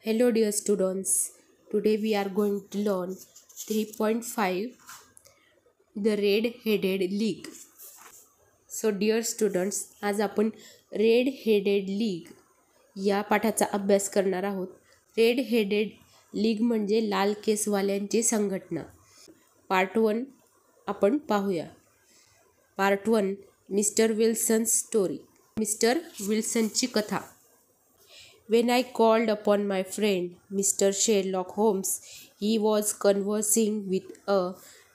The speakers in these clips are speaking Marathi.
Hello dear students, today we are going to learn 3.5 The Red-Headed League. So dear students, आज आपण Red-Headed League या पाठाचा अभ्यास करणार आहोत. Red-Headed League म्हणजे लाल केसवाल्यांची संघटना. पार्ट 1 आपण पाहूया. Part 1 mister Wilson story. Mister विल्सनची कथा. When I called upon my friend, Mr. Sherlock Holmes, he was conversing with a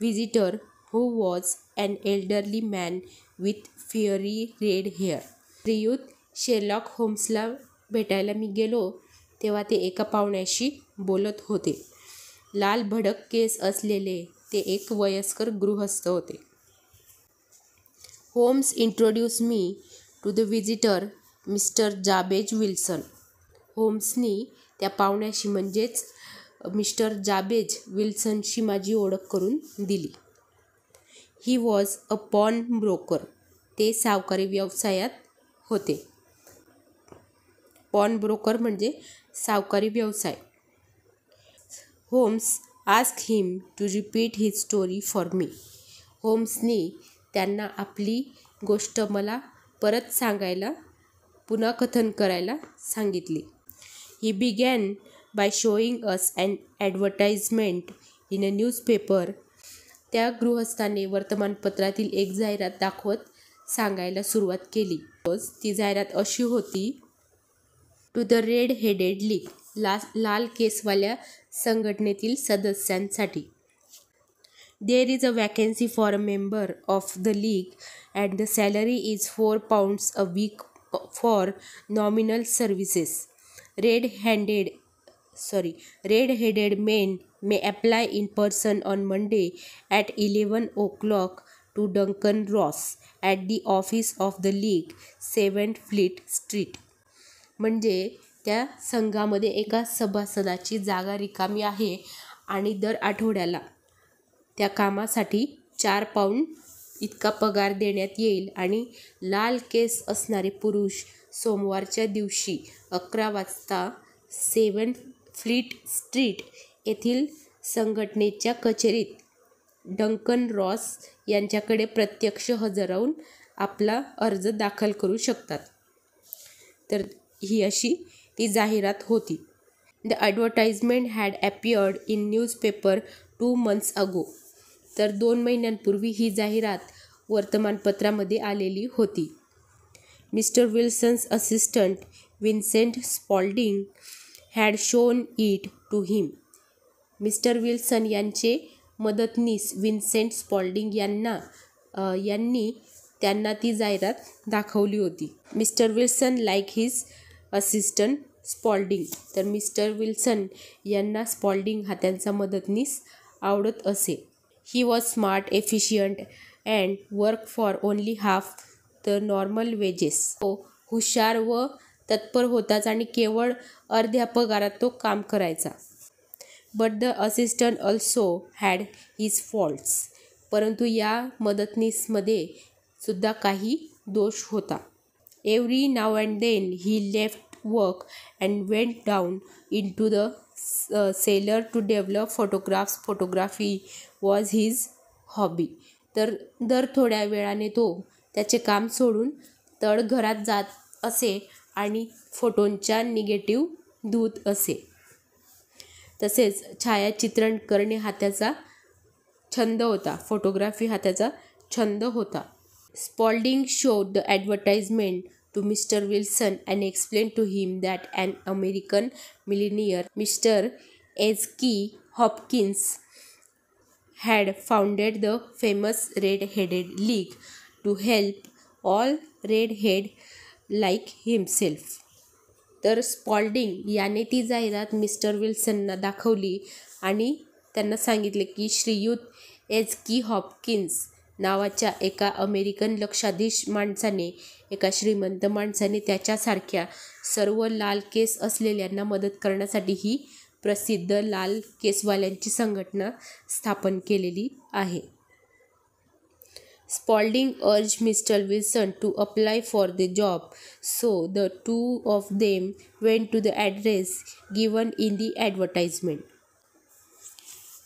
visitor who was an elderly man with fiery red hair. श्रीयुत शेरलॉक होम्सला भेटायला मी गेलो तेव्हा ते एका पाहुण्याशी बोलत होते. लाल भडक केस असलेले ते एक वयस्कर गृहस्थ होते. Holmes introduce me to the visitor mister Jabez Wilson. होम्सनी त्या पाहुण्याशी म्हणजेच मिस्टर जाबेज विल्सनशी माझी ओळख करून दिली. He was a pawnbroker. ते सावकारी व्यवसायात होते. पॉन ब्रोकर म्हणजे सावकारी व्यवसाय. Holmes asked him to repeat his story for me. होम्सनी त्यांना आपली गोष्ट मला परत सांगायला पुन्हा कथन करायला सांगितली. He began by showing us an advertisement in a newspaper. त्या गृहस्थाने वर्तमानपत्रातील एक जाहिरात दाखवत सांगायला सुरुवात केली. ती जाहिरात अशी होती, to the red headed league, लाल केसवाल्या संघटनेतील सदस्यांसाठी. There is a vacancy for a member of the league and the salary is £4 a week for nominal services. Red-headed men may apply in person on Monday at 11 o'clock to Duncan Ross at the office of the League, 7 Fleet Street. म्हणजे त्या संघामध्ये एका सभासदाची जागा रिकामी आहे आणि दर आठवड्याला त्या कामासाठी £4 इतका पगार देण्यात येईल आणि लाल केस असणारे पुरुष सोमवारच्या दिवशी 11 वाजता 7 फ्लीट स्ट्रीट येथील संघटनेच्या कचेरीत डंकन रॉस यांच्याकडे प्रत्यक्ष हजर राहून आपला अर्ज दाखल करू शकतात. तर ही अशी ती जाहिरात होती. The advertisement had appeared in newspaper 2 months ago. तर 2 महिन्यांपूर्वी ही जाहिरात वर्तमानपत्रामध्ये आलेली होती. Mister Wilson's assistant Vincent Spaulding had shown it to him. Mister Wilson यांचे मदतनीस विन्सेंट स्पॉल्डिंग यांनी त्यांना ती जाहिरात दाखवली होती. Mister Wilson like his assistant Spaulding. तर मिस्टर विल्सन यांना स्पॉल्डिंग हा त्यांचा मदतनीस आवडत असे. He was smart, efficient and work for only half the normal wedges. तो हुशार व तत्पर होताच आणि केवळ अर्ध्या पगारात तो काम करायचा. But the assistant also had his faults. परंतु या मदतनीसमध्ये सुद्धा काही दोष होता. Every now and then he left work and went down into the cellar to develop photographs. Photography was his hobby. तर दर थोड्या वेळाने तो त्याचे काम सोडून तळघरात जात असे आणि फोटोंच्या निगेटिव्ह धूत असे. तसेच छायाचित्रण करणे हा त्याचा छंद होता. फोटोग्राफी हा त्याचा छंद होता. Spaulding showed the advertisement to mister Wilson and explain to him that an American millionaire mister Ezekiah Hopkins had founded the famous Red-Headed League to help all redhead like himself. तर स्पॉल्डिंग याने ती जाहिरात मिस्टर विल्सनना दाखवली आणि त्यांना सांगितले की श्रीयुत एझकी हॉपकिन्स नावाच्या एका अमेरिकन लक्षाधीश माणसाने, एका श्रीमंत माणसाने त्याच्यासारख्या सर्व लाल केस असलेल्यांना मदत करण्यासाठी ही प्रसिद्ध लाल केसवाल्यांची संघटना स्थापन केलेली आहे. Spaulding urged Mr. Wilson to apply for the job, so the two of them went to the address given in the advertisement.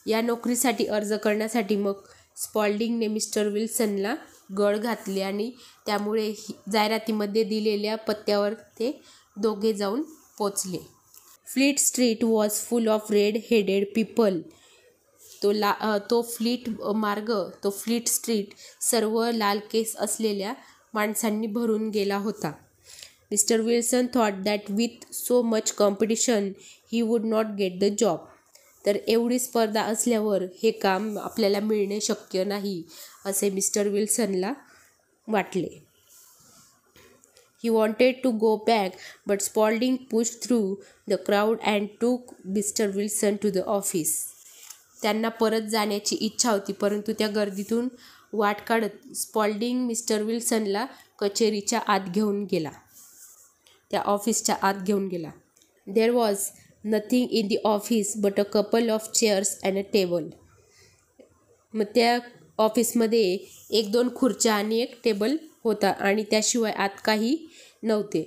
या नोकरीसाठी अर्ज करण्यासाठी मग स्पॉल्डिंगने मिस्टर विल्सनला गळ घातले आणि त्यामुळे जाहिरातीमध्ये दिलेल्या पत्त्यावर ते दोघे जाऊन पोचले. Fleet street was full of red headed people. तो फ्लीट स्ट्रीट सर्व लाल केस असलेल्या माणसांनी भरून गेला होता. Mister Wilson thought that with so much competition he would not get the job. तर एवढी स्पर्धा असल्यावर हे काम आपल्याला मिळणे शक्य नाही असे मिस्टर विल्सनला वाटले. He wanted to go back, but Spaulding pushed through the crowd and took Mr. Wilson to the office. त्यांना परत जाण्याची इच्छा होती, परंतु त्या गर्दीतून वाट काढत स्पॉल्डिंग मिस्टर विल्सनला कचेरीच्या आत घेऊन गेला, त्या ऑफिसच्या आत घेऊन गेला. There was nothing in the office but a couple of chairs and a table. मग त्या ऑफिसमध्ये 1-2 खुर्च्या आणि एक टेबल होता आणि त्याशिवाय आत काही नव्हते.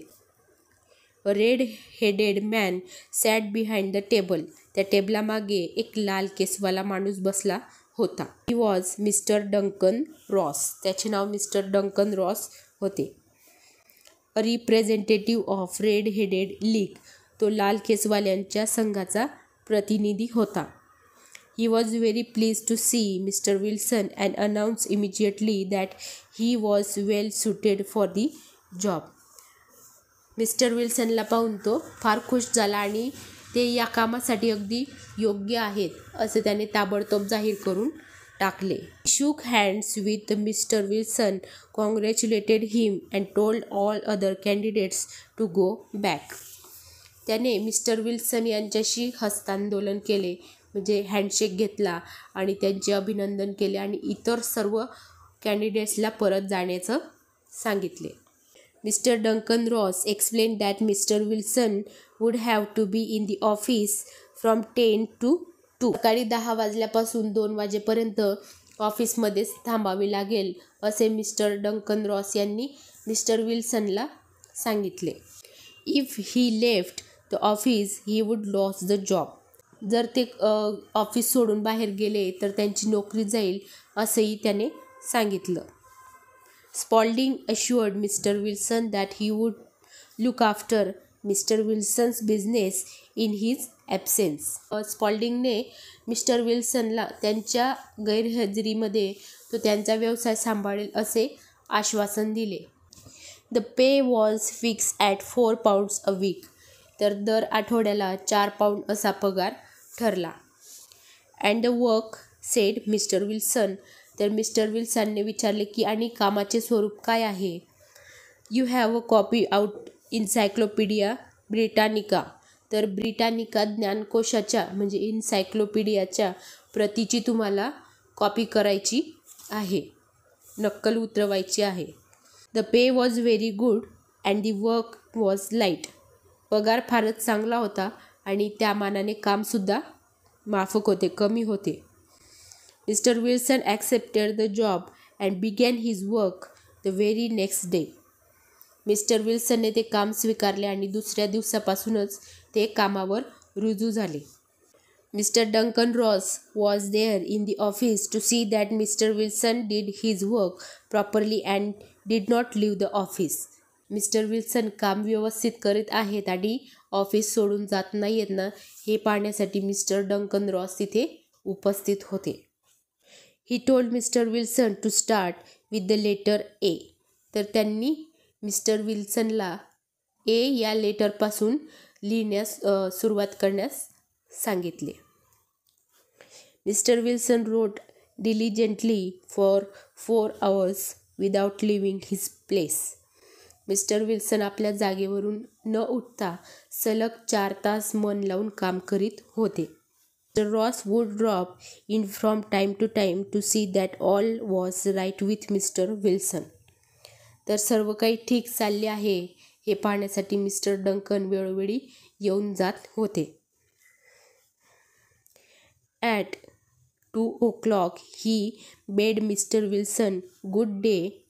A red headed man sat behind the table. त्या टेबलामागे एक लाल केसवाला माणूस बसला होता. He was mister Duncan Ross. त्याचे नाव मिस्टर डंकन रॉस होते. A representative of red headed league. तो लाल केसवाल्यांच्या संघाचा प्रतिनिधी होता. He was very pleased to see Mr. Wilson and announced immediately that he was well suited for the job. Mister विल्सनला पाहून तो फार खुश झाला आणि ते या कामासाठी अगदी योग्य आहेत असे त्याने ताबडतोब जाहीर करून टाकले. He shook hands with Mr. Wilson, congratulated him and told all other candidates to go back. त्याने मिस्टर विल्सन यांच्याशी हस्तांदोलन केले, म्हणजे हँडशेक घेतला आणि त्यांचे अभिनंदन केले आणि इतर सर्व कॅन्डिडेट्सला परत जाण्याचं सांगितले. Mister Duncan Ross explain that Mister Wilson would have to be in the office from 10 to 2. सकाळी 10 वाजल्यापासून 2 वाजेपर्यंत ऑफिसमध्येच थांबावे लागेल असे मिस्टर डंकन रॉस यांनी मिस्टर विल्सनला सांगितले. If he left the office he would loss the job. जर ते ऑफिस सोडून बाहेर गेले तर त्यांची नोकरी जाईल असेही त्याने सांगितलं. Spalding assured mister Wilson that he would look after mister Wilson's business in his absence. स्पॉल्डिंगने मिस्टर विल्सनला त्यांच्या गैरहजेरीमध्ये तो त्यांचा व्यवसाय सांभाळेल असे आश्वासन दिले. The pay was fix at 4 pounds a week. तर दर आठवड्याला 4 पाऊंड असा पगार ठरला. And the work said mister Wilson. तर मिस्टर विल्सनने विचारले की आणि कामाचे स्वरूप काय आहे. You have a copy out इन्सायक्लोपीडिया Britannica. तर ब्रिटानिका ज्ञानकोशाच्या म्हणजे इन्सायक्लोपीडियाच्या प्रतीची तुम्हाला कॉपी करायची आहे, नक्कल उतरवायची आहे. The pay was very good and the work was light. पगार फारच चांगला होता आणि त्या मानाने कामसुद्धा माफक होते, कमी होते. Mister Wilson accepted the job and began his work the very next day. Mister विल्सनने ते काम स्वीकारले आणि दुसऱ्या दिवसापासूनच ते कामावर रुजू झाले. Mister Duncan Ross was there in the office to see that Mister Wilson did his work properly and did not leave the office. मिस्टर विल्सन काम व्यवस्थित करीत आहेत आणि ऑफिस सोडून जात नाही आहेत ना, हे पाहण्यासाठी मिस्टर डंकन रॉस तिथे उपस्थित होते. He told mister Wilson to start with the letter A. तर त्यांनी मिस्टर विल्सनला ए या लेटरपासून लिहिण्यास सुरुवात करण्यास सांगितले. Mister Wilson wrote diligently for 4 hours without leaving his place. Mister Wilson आपल्या जागेवरून न उठता सलग 4 तास मन लावून काम करीत होते. Mister Ross would drop in from time to time to see that all was right with mister Wilson. तर सर्व काही ठीक चालले आहे हे पाहण्यासाठी मिस्टर डंकन वेळोवेळी येऊन जात होते. At 2 o'clock, he bade Mr. Wilson good day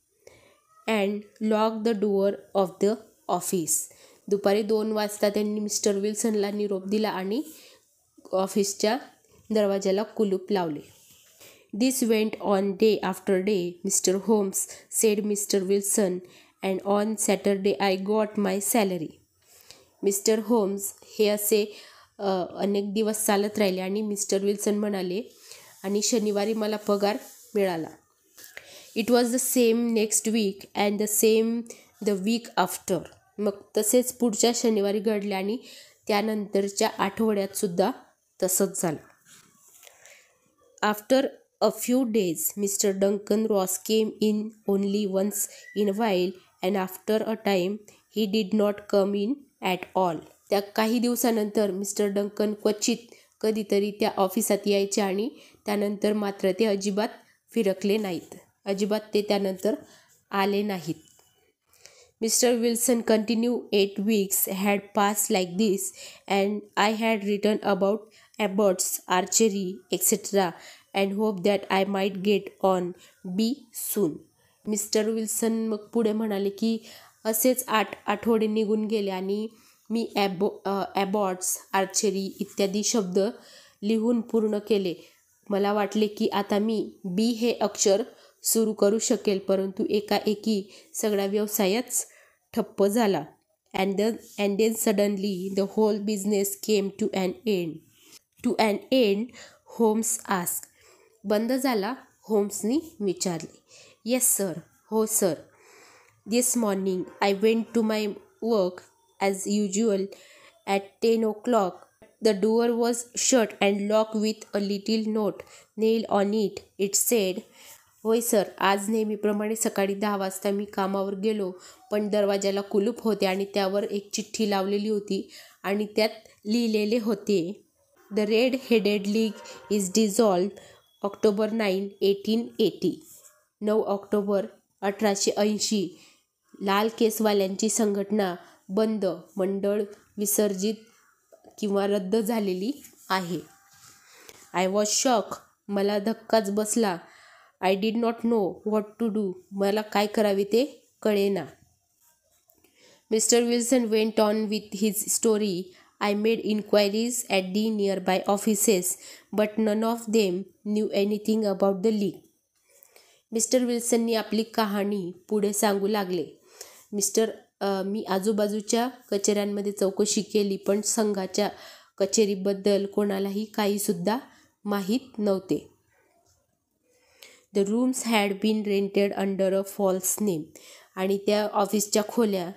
and locked the door of the office. दुपारी 2 वाजता त्यांनी मिस्टर विल्सनला निरोप दिला आणि ऑफिसच्या दरवाजाला कुलूप लावले. This went on day after day, Mr. Holmes said Mr. Wilson, and on Saturday I got my salary. Mister Holmes हे असे अनेक दिवस चालत राहिले आणि मिस्टर विल्सन म्हणाले आणि शनिवारी मला पगार मिळाला. It was the same next week and the same the week after. मग तसेच पुढच्या शनिवारी घडले आणि त्यानंतरच्या आठवड्यात सुद्धा तसंच झालं. After a few days, Mr. Duncan Ross came in only once in a while, and after a time, he did not come in at all. त्या काही दिवसानंतर मिस्टर डंकन क्वचित कधीतरी त्या ऑफिसात यायचे आणि त्यानंतर मात्र ते अजिबात फिरकले नाहीत. अजिबात ते त्यानंतर आले नाहीत. Mr. Wilson continued. 8 weeks had passed like this, and I had written about Abbott's archery, etc., and hoped that I might get on B soon. Mister Wilson मग पुढे म्हणाले की असेच 8 आठवडे निघून गेले आणि मी ॲबॉट्स, आर्चरी इत्यादी शब्द लिहून पूर्ण केले. मला वाटले की आता मी बी हे अक्षर सुरू करू शकेल, परंतु एकाएकी सगळा व्यवसायच ठप्प झाला. And then suddenly the whole business came to an end, Holmes ask. बंद झाला? होम्सनी विचारले. Yes sir. हो sir. This morning I went to my work as usual at 10 o'clock. The door was shut and lock with a little note nail on it. It said. होय सर. आज नेहमीप्रमाणे सकाळी 10 वाजता मी कामावर गेलो, पण दरवाजाला कुलूप होते आणि त्यावर एक चिठ्ठी लावलेली होती आणि त्यात लिहिलेले होते, the red headed league is dissolved October 9, 1880. 9 October 1880. लाल केसवाल्यांची संघटना बंद, मंडळ विसर्जित किंवा रद्द झालेली आहे. I was shock. मला धक्काच बसला. I did not know what to do. मला काय करावे ते कळेना. Mister Wilson went on with his story. I made inquiries at the nearby offices, but none of them knew anything about the league. Mister विल्सननी आपली कहाणी पुढे सांगू लागले. मी आजूबाजूच्या कचेऱ्यांमध्ये चौकशी केली, पण संघाच्या कचेरीबद्दल कोणालाही काहीसुद्धा माहीत नव्हते. The rooms had been rented under a false name. आणि त्या ऑफिसच्या खोल्या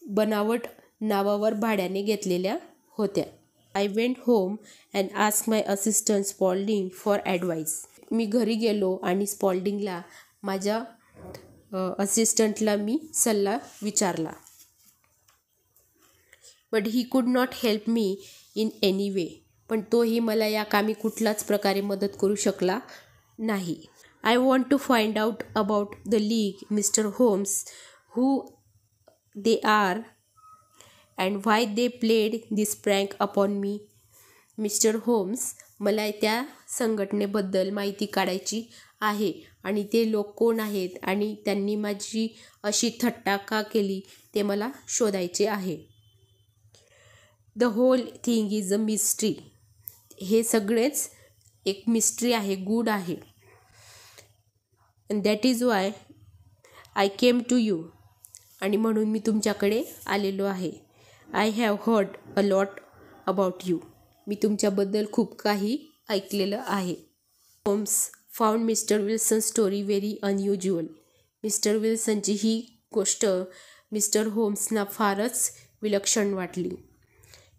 बनावट नावावर भाड्याने घेतलेल्या होत्या. I went home and ask my assistant Spalding for advice. मी घरी गेलो आणि स्पॉल्डिंगला, माझ्या असिस्टंटला मी सल्ला विचारला. But he could not help me in any way. पण तोही मला या कामी कुठलाच प्रकारे मदत करू शकला नाही. I want to find out about the league, mister Holmes, who they are and why they played this prank upon me. Mister Holmes, मला त्या संघटनेबद्दल माहिती काढायची आहे आणि ते लोक कोण आहेत आणि त्यांनी माझी अशी थट्टा का केली ते मला शोधायचे आहे. The whole thing is a mystery. हे सगळेच एक मिस्ट्री आहे, गूढ आहे. And that is why I came to you. आणि म्हणून मी तुमच्याकडे आलेलो आहे. I have heard a lot about you. मी तुमच्याबद्दल खूप काही ऐकलेलं आहे. Holmes found mister Wilson story very unusual. Mister विल्सनची ही गोष्ट मिस्टर होम्सना फारच विलक्षण वाटली.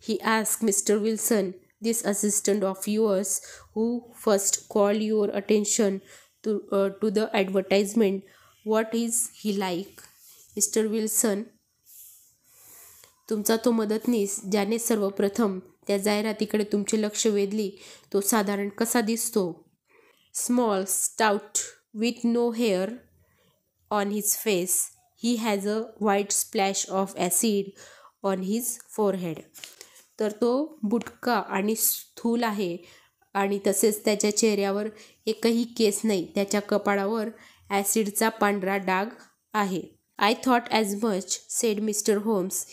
He ask mister Wilson, this assistant of yours who first called your attention to the advertisement, what is he like. Mister Wilson, तुमचा तो मदतनीस ज्याने सर्वप्रथम त्या जाहिरातीकडे तुमचे लक्ष वेधली, तो साधारण कसा दिसतो. Small, stout, with no hair on his face. He has a white splash of acid on his forehead. तर तो बुटका आणि स्थूल आहे आणि तसेच त्याच्या चेहऱ्यावर एकही केस नाही. त्याच्या कपाळावर ॲसिडचा पांढरा डाग आहे. I thought as much, said mister Holmes.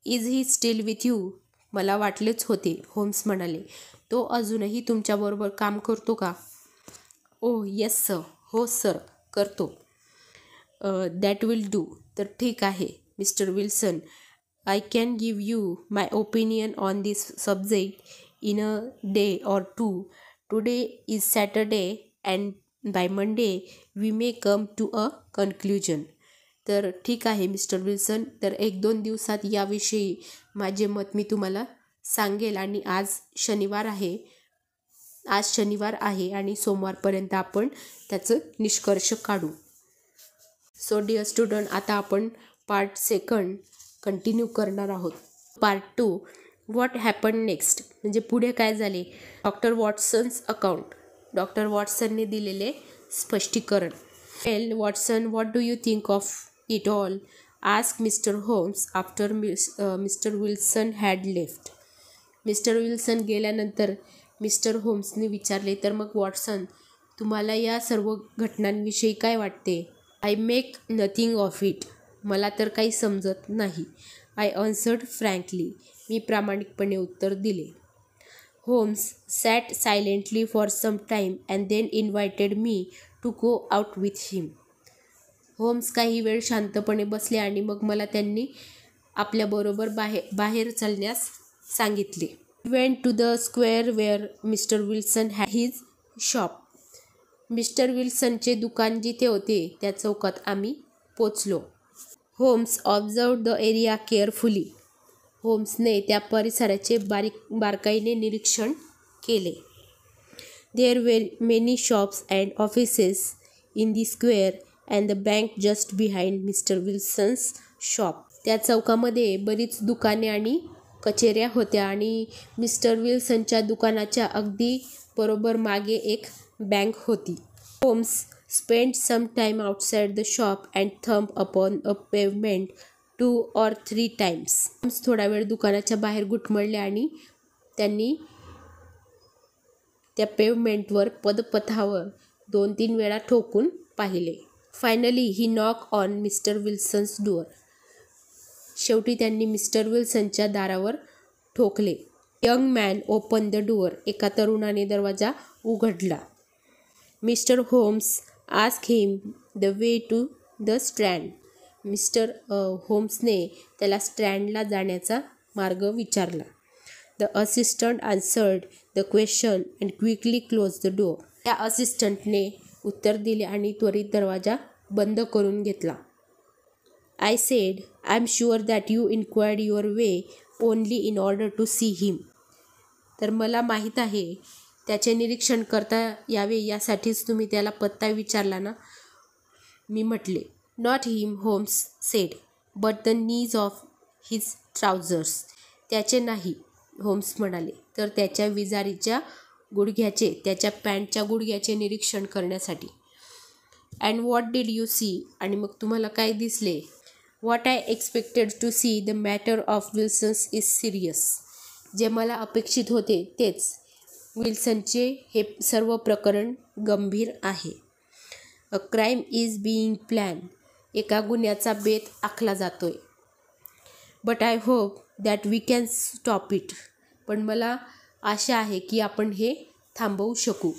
Is he still with you? मला वाटलेच होते, होम्स म्हणाले. तो अजूनही तुमच्याबरोबर काम करतो का? ओह येस सर. हो सर, करतो. That will do. तर ठीक आहे mister Wilson. I can give you my opinion on this subject in a day or two. Today is Saturday and by Monday we may come to a conclusion. तर ठीक आहे मिस्टर विल्सन. तर 1-2 दिवसात याविषयी माझे मत मी तुम्हाला सांगेल. आणि आज शनिवार आहे आणि सोमवारपर्यंत आपण त्याचं निष्कर्ष काढू. सो डिअर स्टुडंट, आता आपण पार्ट 2 कंटिन्यू करणार आहोत. पार्ट 2, व्हॉट हॅपन नेक्स्ट, म्हणजे पुढे काय झाले. डॉक्टर वॉटसन्स अकाउंट, डॉक्टर वॉटसनने दिलेले स्पष्टीकरण. Well Watson, what do you think of it all? Ask mister Holmes after mister Wilson had left. Mister Wilson गेल्यानंतर मिस्टर होम्सने विचारले, तर मग वॉटसन, तुम्हाला या सर्व घटनांविषयी काय वाटते? I make nothing of it. मला तर काही समजत नाही. I अन्सर्ड frankly. मी प्रामाणिकपणे उत्तर दिले. Holmes sat silently for some time and then invited me to go out with him. Holmes काही वेळ शांतपणे बसले आणि मग मला त्यांनी आपल्याबरोबर बाहेर चालण्यास सांगितले. Went to the square where mister Wilson had his shop. Mister विल्सनचे दुकान जिथे होते त्या चौकात आम्ही पोचलो. Holmes observed the area carefully. होम्सने त्या परिसराचे बारकाईने निरीक्षण केले. There were many shops and offices in the square and the bank just behind mister Wilson's shop. त्या चौकामध्ये बरीच दुकाने आणि कचेऱ्या होत्या आणि मिस्टर विल्सनच्या दुकानाच्या अगदी बरोबर मागे एक बँक होती. Holmes spent some time outside the shop and thumb upon a pavement 2 or 3 times. Holmes थोडा वेळ दुकानाच्या बाहेर घुटमळले आणि त्यांनी त्या पेव्हमेंटवर, पदपथावर 2-3 वेळा ठोकून पाहिले. Finally he knock on mister Wilson's door. शेवटी त्यांनी मिस्टर विल्सनच्या दारावर ठोकले. Young man open the door. एका तरुणाने दरवाजा उघडला. Mister Holmes ask him the way to the Strand. Mister होम्सने त्याला स्ट्रँडला जाण्याचा मार्ग विचारला. The assistant answered the question and quickly close the door. त्या असिस्टंटने उत्तर दिले आणि त्वरित दरवाजा बंद करून घेतला. I said, I am sure that you inquired your way only in order to see him. तर मला माहीत आहे त्याचे निरीक्षण करता यावे यासाठीच तुम्ही त्याला पत्ता विचारला ना? मी म्हटले. Not him, Holmes said, but the knees of his trousers. त्याचे नाही, होम्स म्हणाले, तर त्याच्या विजारीच्या गुडघ्याचे, त्याच्या पॅन्टच्या गुडघ्याचे निरीक्षण करण्यासाठी. And what did you see? आणि मग तुम्हाला काय दिसले? What I expected to see. The matter of Wilson's is serious. जे मला अपेक्षित होते तेच. विल्सनचे हे सर्व प्रकरण गंभीर आहे. A crime is being plan. एका गुन्ह्याचा बेत आखला जातोय. But I hope that we can stop it. पण मला आशा आहे की आपण हे थांबवू शकू.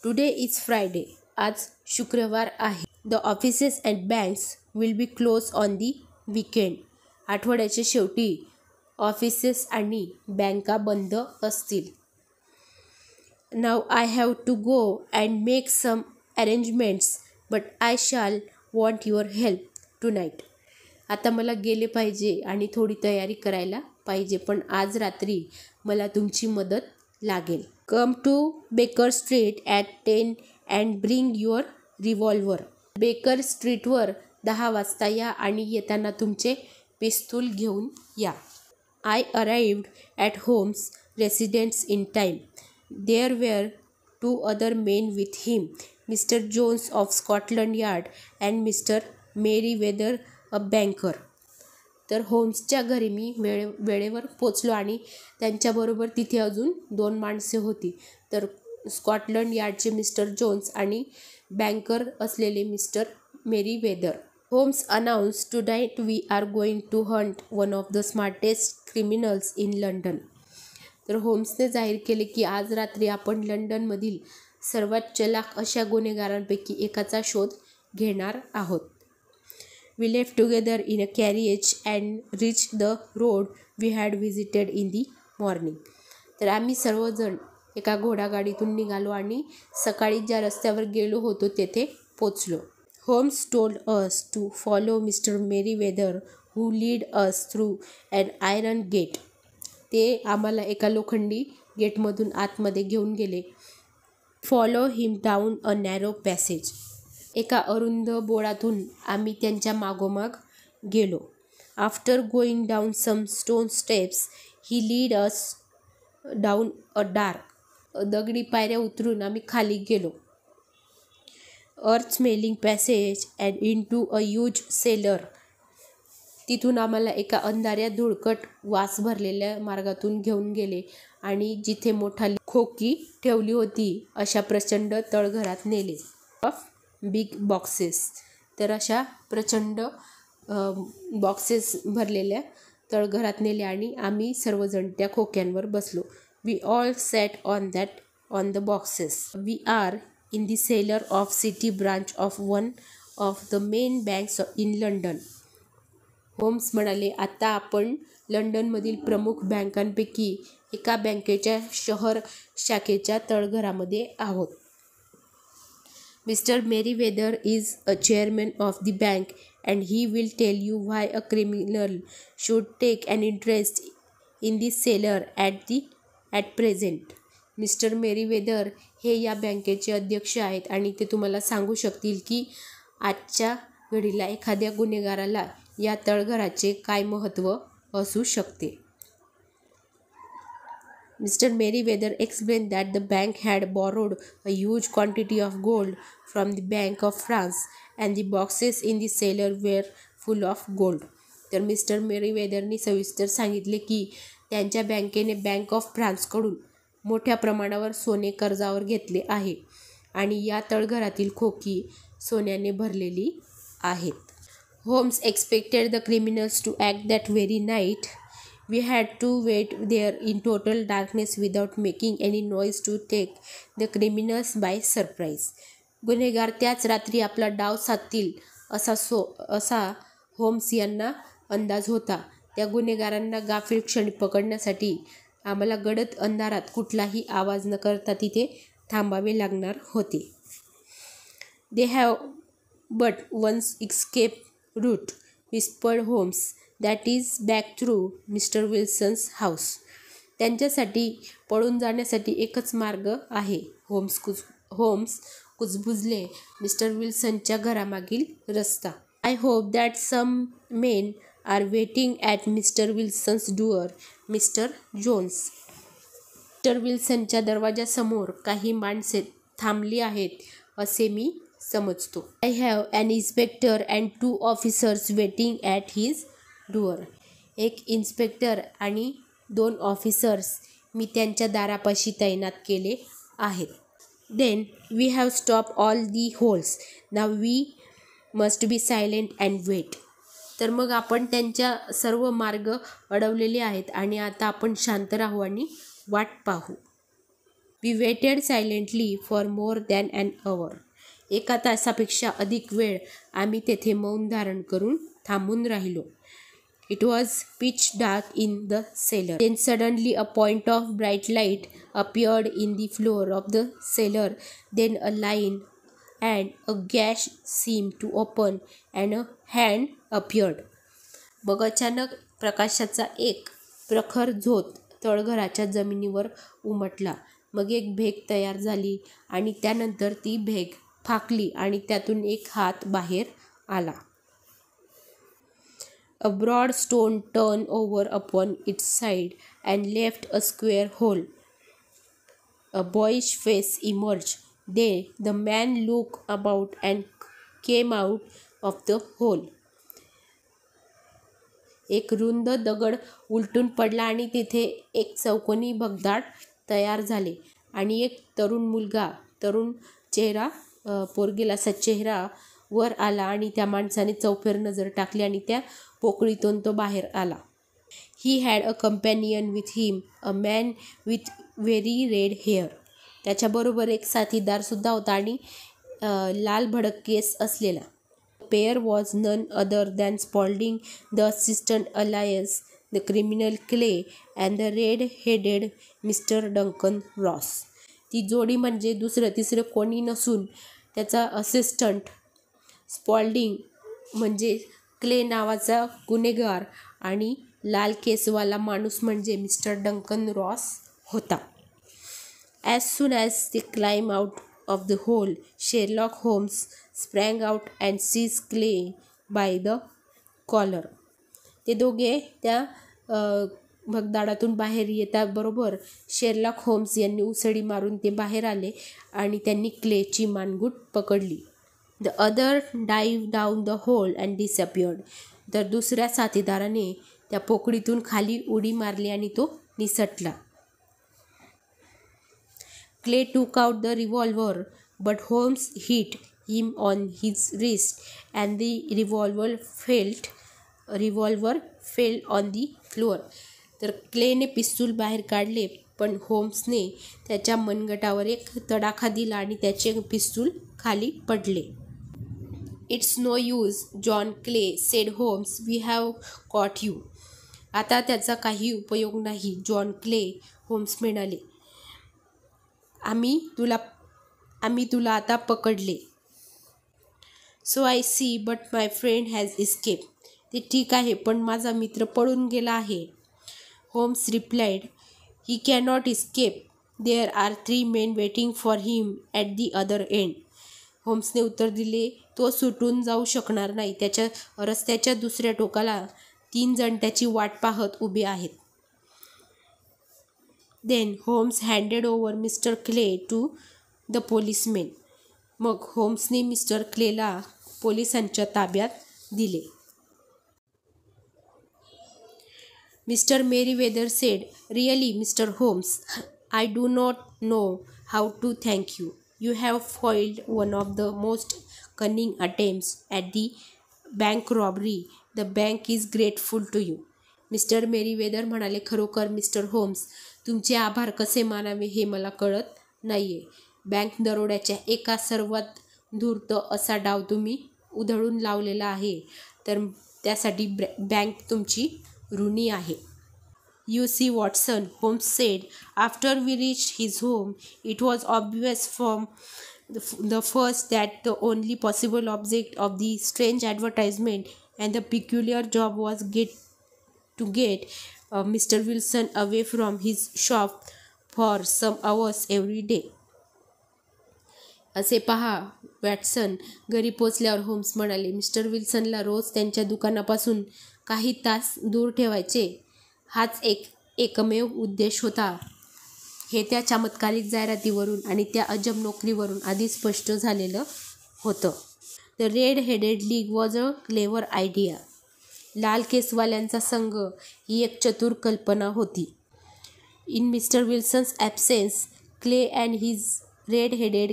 Today is Friday. आज शुक्रवार आहे. The offices and banks will be close on the weekend. आठवड्याच्या शेवटी ऑफिसेस आणि बँका बंद असतील. Now I have to go and make some arrangements but I shall want your help to night. आता मला गेले पाहिजे आणि थोडी तयारी करायला पाहिजे, पण आज रात्री मला तुमची मदत लागेल. Come to Baker Street at 10 and bring your revolver. Baker स्ट्रीटवर 10 वाजता या आणि येताना तुमचे पिस्तूल घेऊन या. I arrived at Holmes residence in time. There were 2 other men with him, Mr. Jones of Scotland Yard and Mr. Merryweather, a banker. तर होम्सच्या घरी मी वेळेवर पोचलो आणि त्यांच्याबरोबर तिथे अजून 2 माणसे होती. तर स्कॉटलंड यार्डचे मिस्टर जोन्स आणि बँकर असलेले mister Merryweather. Holmes announce tonight we are going to hunt one of the smartest criminals in London. तर होम्सने जाहीर केले की आज रात्री आपण लंडनमधील सर्वात चलाख अशा गुन्हेगारांपैकी एकाचा शोध घेणार आहोत. We left together in a carriage and reached the road we had visited in the morning. तर आम्ही सर्वजण एका घोडागाडीतून निघालो आणि सकाळी ज्या रस्त्यावर गेलो होतो तेथे पोचलो. Holmes told us to follow Mr. Merryweather who lead us through an iron gate. ते आम्हाला एका लोखंडी गेटमधून आतमध्ये घेऊन गेले. Follow him down a narrow passage. एका अरुंद बोळातून आम्ही त्यांच्या मागोमाग गेलो. After going down some stone steps he lead us down a dark. दगडी पायऱ्या उतरून आम्ही खाली गेलो. Earth smelling passage and into a huge cellar. तिथून आम्हाला एका अंधाऱ्या धुळकट वास भरलेल्या मार्गातून घेऊन गेले आणि जिथे मोठाली खोकी ठेवली होती अशा प्रचंड तळघरात नेले. Of big boxes. तर अशा प्रचंड बॉक्सेस भरलेल्या तळघरात नेले आणि आम्ही सर्वजण त्या खोक्यांवर बसलो. We all sat on the boxes. We are in the cellar of city branch of one of the main banks in London. Holmes म्हणाले, आता आपण लंडनमधील प्रमुख बँकांपैकी एका बँकेच्या शहर शाखेच्या तळघरामध्ये आहोत. Mr. Merryweather is a chairman of the bank and he will tell you why a criminal should take an interest in the cellar at present. Mister Merryweather हे या बँकेचे अध्यक्ष आहेत आणि ते तुम्हाला सांगू शकतील की आजच्या घडीला एखाद्या गुन्हेगाराला या तळघराचे काय महत्त्व असू शकते. Mr. Merryweather explained that the bank had borrowed a huge quantity of gold from the Bank of France and the boxes in the cellar were full of gold. तर मिस्टर मेरीवेदरनी सविस्तर सांगितले की त्यांच्या बँकेने बँक ऑफ फ्रान्सकडून मोठ्या प्रमाणावर सोने कर्जावर घेतले आहे आणि या तळघरातील खोकी सोन्याने भरलेली आहेत. Holmes expected the criminals to act that very night. We had to wait there in total darkness without making any noise to take the criminals by surprise. गुन्हेगार त्याच रात्री आपला डाव साधतील असा होम्स यांना अंदाज होता. त्या गुन्हेगारांना गाफील क्षणी पकडण्यासाठी आम्हाला गडद अंधारात कुठलाही आवाज न करता तिथे थांबावे लागणार होते. They have but one escape route, whispered Holmes. That is back through Mr. Wilson's house. त्यांच्यासाठी पळून जाण्यासाठी एकच मार्ग आहे. होम्स कुजबुजले. मिस्टर विल्सनच्या घरामागील रस्ता. I hope that some men are waiting at mister Wilson's door, mister Jones. Mister विल्सनच्या दरवाजासमोर काही माणसे थांबली आहेत असे मी समजतो. I have an inspector and 2 officers waiting at his door. एक इन्स्पेक्टर आणि 2 ऑफिसर्स मी त्यांच्या दारापाशी तैनात केले आहेत. Then we have stop all the holes. Now we must be silent and wait. तर मग आपण त्यांच्या सर्व मार्ग अडवलेले आहेत आणि आता आपण शांत राहू आणि वाट पाहू. We waited silently for more than an hour. 1 तासापेक्षा अधिक वेळ आम्ही तेथे मौन धारण करून थांबून राहिलो. It was pitch dark in the cellar. Then suddenly a point of bright light appeared in the floor of the cellar. Then a line and a gash seemed to open and a hand appeared. मग अचानक प्रकाशाचा एक प्रखर झोत तळघराच्या जमिनीवर उमटला. मग एक भेग तयार झाली आणि त्यानंतर ती भेग फाकली आणि त्यातून एक हात बाहेर आला. A broad stone turned over upon its side and left a square hole. A boyish face emerged. Then the man looked about and came out of the hole. एक रुंद दगड उलटून पडला आणि तिथे एक चौकोनी भगदाड तयार झाले आणि एक तरुण चेहरा पोरगेलाचा चेहरा वर आला आणि त्या माणसाने चौफेर नजर टाकली आणि त्या पोकळीतून तो बाहेर आला. He had a companion with him, a man with very red hair. त्याच्याबरोबर एक साथीदारसुद्धा होता आणि लाल भडक केस असलेला. Pair was none other than Spalding, the assistant alliance, the criminal Clay and the red headed mister Duncan Ross. ती जोडी म्हणजे दुसरं तिसरं कोणी नसून त्याचा असिस्टंट स्पॉल्डिंग म्हणजे क्ले नावाचा गुन्हेगार आणि लाल केसवाला माणूस म्हणजे मिस्टर डंकन रॉस होता. As soon as they climbed out of the hole, Sherlock Holmes sprang out and seized Clay by the collar. ते दोघे त्या भगदाडातून बाहेर येताबरोबर शेरलॉक होम्स यांनी उसळी मारून ते बाहेर आले आणि त्यांनी क्लेची मानगूट पकडली. The other dive down the hole and disappeared. तर दुसऱ्या साथीदाराने त्या पोकळीतून खाली उडी मारली आणि तो निसटला. Clay took out the revolver, but Holmes hit him on his wrist, and the revolver fell on the floor. तर क्लेने पिस्तूल बाहेर काढले, पण होम्सने त्याच्या मनगटावर एक तडाखा दिला आणि त्याचे पिस्तूल खाली पडले. "It's no use, John Clay," said Holmes. "We have caught you." आता त्याचा काही उपयोग नाही, जॉन क्ले, होम्स म्हणाले. आम्ही तुला आता पकडले. "So I see, but my friend has escaped." ते ठीक आहे, पण माझा मित्र पळून गेला आहे. Holmes replied, "He cannot escape. There are 3 men waiting for him at the other end." होम्सने उत्तर दिले, तो सुटून जाऊ शकणार नाही. त्याच्या रस्त्याच्या दुसऱ्या टोकाला 3 जण त्याची वाट पाहत उभे आहेत. Then Holmes handed over Mr. Clay to the policemen. मग होम्सने मिस्टर क्लेला पोलिसांच्या ताब्यात दिले. Mr. Merriweather said, "Really, Mr. Holmes, I do not know how to thank you. You have foiled one of the most cunning attempts at the bank robbery. The bank is grateful to you." Mister Merryweather म्हणाले, "खरोखर मिस्टर होम्स, तुमचे आभार कसे मानावे हे मला कळत नाहीये. बँक दरोड्याच्या एका सर्वात धूर्त असा डाव तुम्ही उधळून लावलेला आहे, तर त्यासाठी बँक तुमची ऋणी आहे." "You see, Watson," Holmes said, "after we reached his home, it was obvious from the first that the only possible object of the strange advertisement and the peculiar job was to get Mr. Wilson away from his shop for some hours every day." असे पहा, वॅटसन, घरी पोचल्यावर होम्स म्हणाले, मिस्टर विल्सनला रोज त्यांच्या दुकानापासून काही तास दूर ठेवायचे. हाच एकमेव उद्देश होता. हे त्या चमत्कारिक जाहिरातीवरून आणि त्या अजब नोकरीवरून आधीच स्पष्ट झालेलं होतं. The red headed league was a clever idea. लाल केसवाल्यांचा संघ ही एक चतुर कल्पना होती. In mister Wilson's absence, Clay and his red headed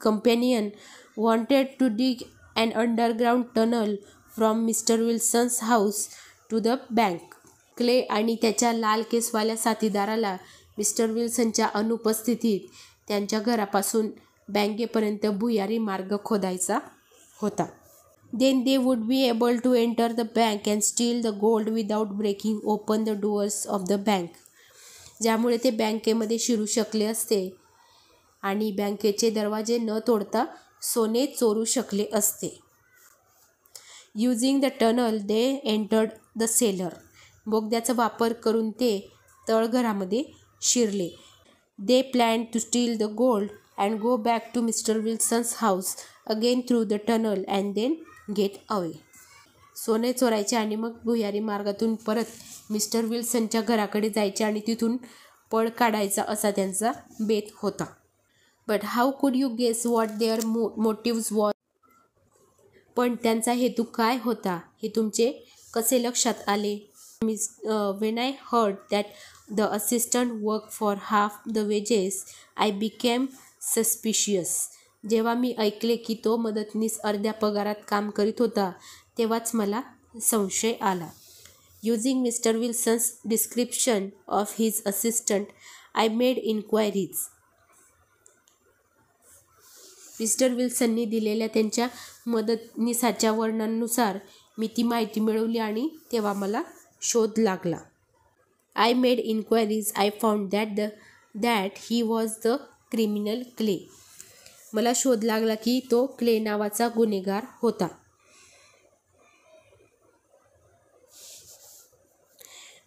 companion wanted to dig an underground tunnel from mister Wilson's house to the bank. Clay आणि त्याच्या लाल केसवाल्या साथीदाराला मिस्टर विल्सनच्या अनुपस्थितीत त्यांच्या घरापासून बँकेपर्यंत भुयारी मार्ग खोदायचा होता. Then they would be able to enter the bank and steal the gold without breaking open the doors of the bank. ज्यामुळे ते बँकेमध्ये शिरू शकले असते आणि बँकेचे दरवाजे न तोडता सोने चोरू शकले असते. Using the tunnel, they entered the cellar. बोगद्याचा वापर करून ते तळघरामध्ये शिरले. They planned to steal the gold and go back to Mr. Wilson's house again through the tunnel and then get away. सोने चोरायचे आणि मग भुयारी मार्गातून परत मिस्टर विल्सनच्या घराकडे जायचे आणि तिथून पळ काढायचा असा त्यांचा बेत होता. But how could you guess what their motives was? पण त्यांचा हेतू काय होता हे तुमचे कसे लक्षात आले? When I heard that the assistant worked for half the wages, I became suspicious. जेव्हा मी ऐकले की तो मदतनीस अर्ध्या पगारात काम करीत होता, तेव्हाच मला संशय आला. Using Mr. Wilson's description of his assistant, I made inquiries. Mister विल्सननी दिलेल्या त्यांच्या मदतनीसाच्या वर्णनानुसार मी ती माहिती मिळवली आणि तेव्हा मला शोध लागला. I made inquiries. I found that he was the criminal Clay. मला शोध लागला की तो क्ले नावाचा गुन्हेगार होता.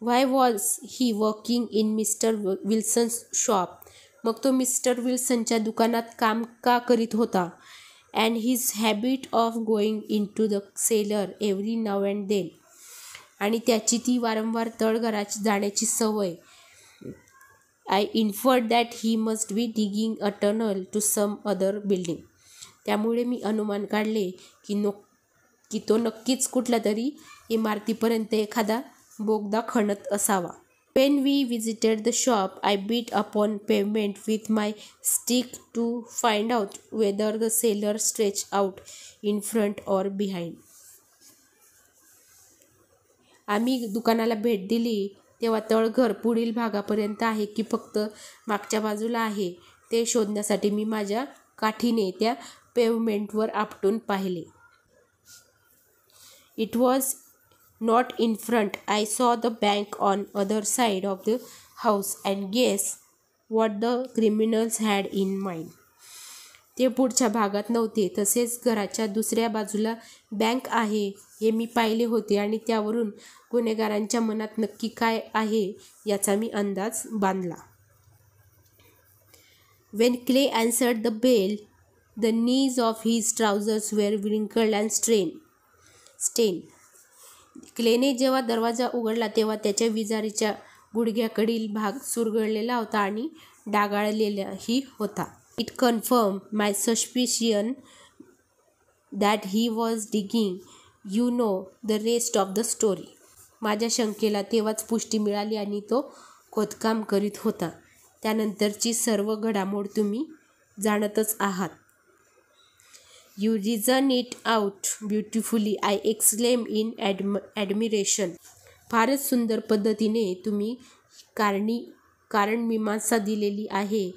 Why was he working in Mr. Wilson's shop? मग तो मिस्टर विल्सनच्या दुकानात काम का करीत होता? And his habit of going into the cellar every now and then. आणि त्याची ती वारंवार तळघरात जाण्याची सवय. I inferred that he must be digging a tunnel to some other building. त्यामुळे मी अनुमान काढले की तो नक्कीच कुठल्या तरी इमारतीपर्यंत एखादा बोगदा खणत असावा. When we visited the shop, I beat upon pavement with my stick to find out whether the cellar stretched out in front or behind. आम्ही दुकानाला भेट दिली तेव्हा तळघर पुढील भागापर्यंत आहे की फक्त मागच्या बाजूला आहे ते शोधण्यासाठी मी माझ्या काठीने त्या पेव्हमेंटवर आपटून पाहिले. It was not in front. I saw the bank on other side of the house and guess what the criminals had in mind. ते पुढच्या भागात नव्हते. तसेच घराच्या दुसऱ्या बाजूला बँक आहे हे मी पाहिले होते आणि त्यावरून गुन्हेगारांच्या मनात नक्की काय आहे याचा मी अंदाज बांधला. When Clay answered the bell, the knees of his trousers were wrinkled and stained. क्लेने जेव्हा दरवाजा उघडला तेव्हा त्याच्या विजारीच्या गुडघ्याकडील भाग चुरगळलेला होता आणि डागाळलेलाही होता. It confirmed my suspicion that he was digging. You know the rest of the story. माझ्या शंकेला तेव्हाच पुष्टी मिळाली आणि तो खोदकाम करीत होता. त्यानंतरची सर्व घडामोड तुम्ही जाणतच आहात. You reason it out beautifully, I exclaimed in admiration. फारच सुंदर पद्धतीने तुम्ही कारण मीमांसा दिलेली आहे,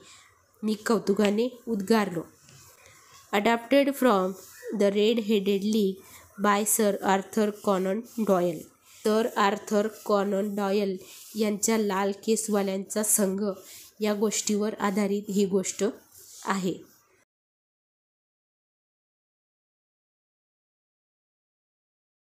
मी कौतुकाने उद्गारलो. Adapted from The Red-Headed League by Sir Arthur Conan Doyle. Sir Arthur Conan Doyle यांच्या लाल केसवाल्यांचा संघ या गोष्टीवर आधारित ही गोष्ट आहे.